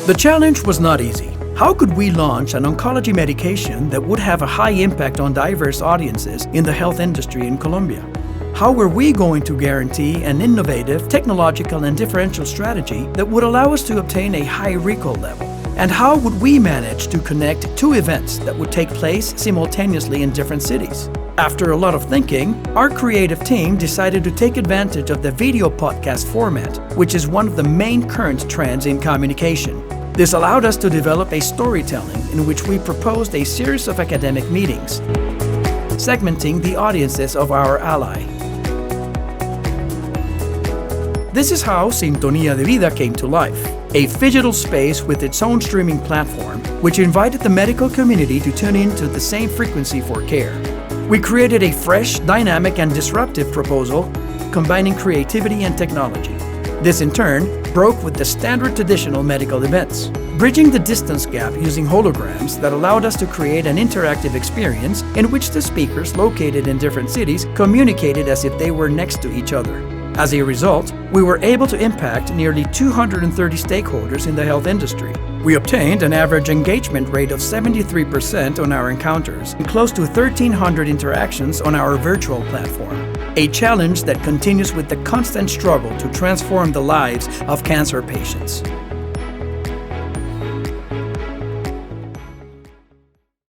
The challenge was not easy. How could we launch an oncology medication that would have a high impact on diverse audiences in the health industry in Colombia? How were we going to guarantee an innovative, technological and differential strategy that would allow us to obtain a high recall level? And how would we manage to connect two events that would take place simultaneously in different cities? After a lot of thinking, our creative team decided to take advantage of the video podcast format, which is one of the main current trends in communication. This allowed us to develop a storytelling in which we proposed a series of academic meetings, segmenting the audiences of our ally. This is how Sintonía de Vida came to life, a phygital space with its own streaming platform, which invited the medical community to tune in to the same frequency for care. We created a fresh, dynamic, and disruptive proposal, combining creativity and technology. This, in turn, broke with the standard traditional medical events, bridging the distance gap using holograms that allowed us to create an interactive experience in which the speakers located in different cities communicated as if they were next to each other. As a result, we were able to impact nearly 230 stakeholders in the health industry. We obtained an average engagement rate of 73% on our encounters and close to 1,300 interactions on our virtual platform, a challenge that continues with the constant struggle to transform the lives of cancer patients.